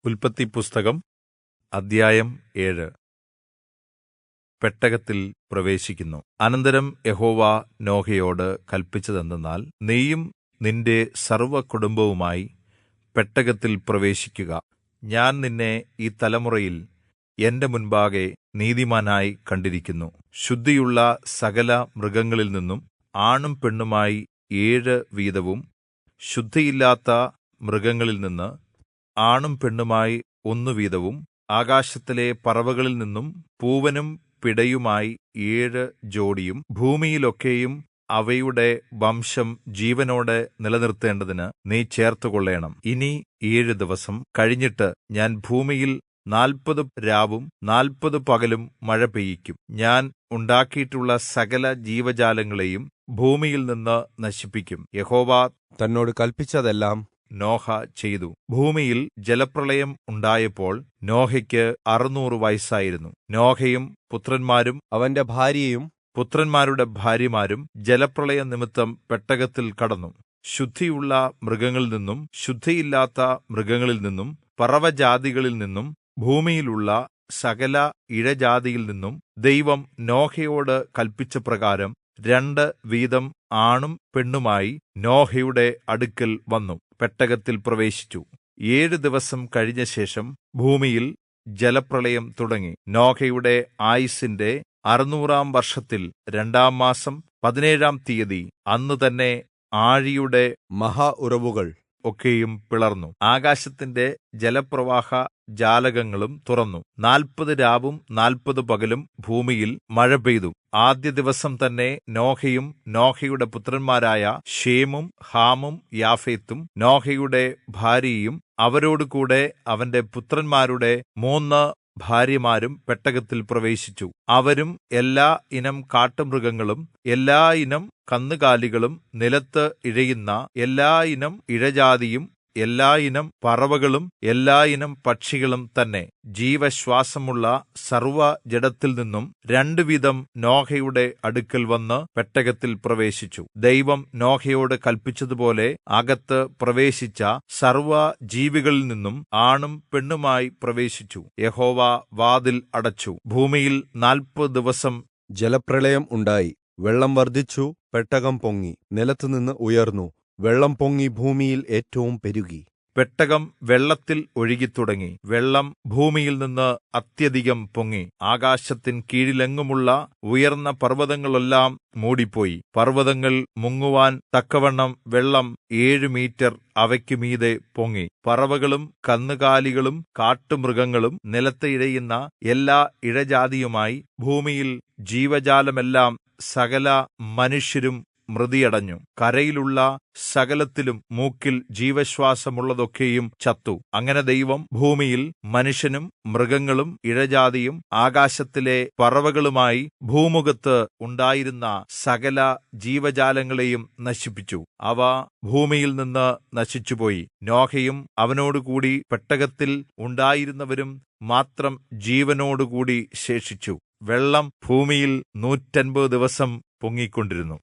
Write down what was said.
ഉല്പത്തിപ്പുസ്തകം അദ്ധ്യായം 7. പെട്ടകത്തിൽ പ്രവേശിക്കുന്നു. അനന്തരം യഹോവ നോഹയോട് കല്പിച്ചതെന്തെന്നാൽ, നീയും നിന്റെ സർവ്വകുടുംബവുമായി പെട്ടകത്തിൽ പ്രവേശിക്കുക. ഞാൻ നിന്നെ ഈ തലമുറയിൽ എന്റെ മുൻപാകെ നീതിമാനായി കണ്ടിരിക്കുന്നു. ശുദ്ധിയുള്ള സകല മൃഗങ്ങളിൽ നിന്നും ആണും പെണ്ണുമായി 7 വീതവും, ശുദ്ധിയില്ലാത്ത മൃഗങ്ങളിൽ നിന്ന് ആണും പെണ്ണുമായി 1 വീതവും, ആകാശത്തിലെ പറവകളിൽ നിന്നും പൂവനും പിടയുമായി 7 ജോഡിയും, ഭൂമിയിലൊക്കെയും അവയുടെ വംശം ജീവനോടെ നിലനിർത്തേണ്ടതിന് നീ ചേർത്തുകൊള്ളേണം. ഇനി 7 ദിവസം കഴിഞ്ഞിട്ട് ഞാൻ ഭൂമിയിൽ 40 രാവും 40 പകലും മഴ പെയ്യിക്കും. ഞാൻ ഉണ്ടാക്കിയിട്ടുള്ള സകല ജീവജാലങ്ങളെയും ഭൂമിയിൽ നിന്ന് നശിപ്പിക്കും. യഹോവ തന്നോട് കല്പിച്ചതെല്ലാം നോഹ ചെയ്തു. ഭൂമിയിൽ ജലപ്രളയം ഉണ്ടായപ്പോൾ നോഹയ്ക്ക് 600 വയസ്സായിരുന്നു. നോഹയും പുത്രന്മാരും അവന്റെ ഭാര്യയും പുത്രന്മാരുടെ ഭാര്യമാരും ജലപ്രളയം നിമിത്തം പെട്ടകത്തിൽ കടന്നു. ശുദ്ധിയുള്ള മൃഗങ്ങളിൽ നിന്നും ശുദ്ധിയില്ലാത്ത മൃഗങ്ങളിൽ നിന്നും പറവജാതികളിൽ നിന്നും ഭൂമിയിലുള്ള സകല ഇഴജാതിയിൽ നിന്നും ദൈവം നോഹയോട് കല്പിച്ച പ്രകാരം 2 വീതം ആണും പെണ്ണുമായി നോഹയുടെ അടുക്കൽ വന്നു പെട്ടകത്തിൽ പ്രവേശിച്ചു. 7 ദിവസം കഴിഞ്ഞ ശേഷം ഭൂമിയിൽ ജലപ്രളയം തുടങ്ങി. നോഹയുടെ ആയുസ്സിന്റെ 600 വർഷത്തിൽ 2 മാസം 17 തീയതി അന്ന് തന്നെ ആഴിയുടെ മഹാ ഉറവുകൾ ഒക്കെയും പിളർന്നു. ആകാശത്തിന്റെ ജലപ്രവാഹ ജാലകങ്ങളും തുറന്നു. 40 രാവും 40 പകലും ഭൂമിയിൽ മഴ പെയ്തു. ആദ്യ ദിവസം തന്നെ നോഹയും നോഹയുടെ പുത്രന്മാരായ ശേമും ഹാമും യാഫെത്തും നോഹയുടെ ഭാര്യയും അവരോടുകൂടെ അവന്റെ പുത്രന്മാരുടെ 3 ഭാര്യമാരും പെട്ടകത്തിൽ പ്രവേശിച്ചു. അവരും എല്ലാ ഇനം കാട്ടുമൃഗങ്ങളും എല്ലാ ഇനം കന്നുകാലികളും നിലത്ത് ഇഴയുന്ന എല്ലാ ഇനം ഇഴജാതിയും എല്ലാ ഇനം പറവകളും എല്ലാ ഇനം പക്ഷികളും തന്നെ. ജീവശ്വാസമുള്ള സർവ്വജഡത്തിൽ നിന്നും 2 വീതം നോഹയുടെ അടുക്കൽ വന്ന് പെട്ടകത്തിൽ പ്രവേശിച്ചു. ദൈവം നോഹയോട് കല്പിച്ചതുപോലെ അകത്ത് പ്രവേശിച്ച സർവ്വജീവികളിൽ നിന്നും ആണും പെണ്ണുമായി പ്രവേശിച്ചു. യഹോവ വാതിൽ അടച്ചു. ഭൂമിയിൽ 40 ദിവസം ജലപ്രളയം ഉണ്ടായി. വെള്ളം വർദ്ധിച്ചു, പെട്ടകം പൊങ്ങി, നിലത്തുനിന്ന് ഉയർന്നു. വെള്ളം പൊങ്ങി ഭൂമിയിൽ ഏറ്റവും പെരുകി. പെട്ടകം വെള്ളത്തിൽ ഒഴുകിത്തുടങ്ങി. വെള്ളം ഭൂമിയിൽ നിന്ന് അത്യധികം പൊങ്ങി. ആകാശത്തിൻ കീഴിലെങ്ങുമുള്ള ഉയർന്ന പർവ്വതങ്ങളെല്ലാം മൂടിപ്പോയി. പർവ്വതങ്ങൾ മുങ്ങുവാൻ തക്കവണ്ണം വെള്ളം 7 മീറ്റർ അവയ്ക്ക് മീതെ പൊങ്ങി. പറവകളും കന്നുകാലികളും കാട്ടുമൃഗങ്ങളും നിലത്ത് ഇഴയുന്ന എല്ലാ ഇഴജാതിയുമായി ഭൂമിയിൽ ജീവജാലമെല്ലാം സകല മനുഷ്യരും മൃതിയടഞ്ഞു. കരയിലുള്ള സകലത്തിലും മൂക്കിൽ ജീവശ്വാസമുള്ളതൊക്കെയും ചത്തു. അങ്ങനെ ദൈവം ഭൂമിയിൽ മനുഷ്യനും മൃഗങ്ങളും ഇഴജാതിയും ആകാശത്തിലെ പറവകളുമായി ഭൂമുഖത്ത് ഉണ്ടായിരുന്ന സകല ജീവജാലങ്ങളെയും നശിപ്പിച്ചു. അവ ഭൂമിയിൽ നിന്ന് നശിച്ചുപോയി. നോഹയും അവനോടുകൂടി പെട്ടകത്തിൽ ഉണ്ടായിരുന്നവരും മാത്രം ജീവനോടുകൂടി ശേഷിച്ചു. വെള്ളം ഭൂമിയിൽ 150 ദിവസം പൊങ്ങിക്കൊണ്ടിരുന്നു.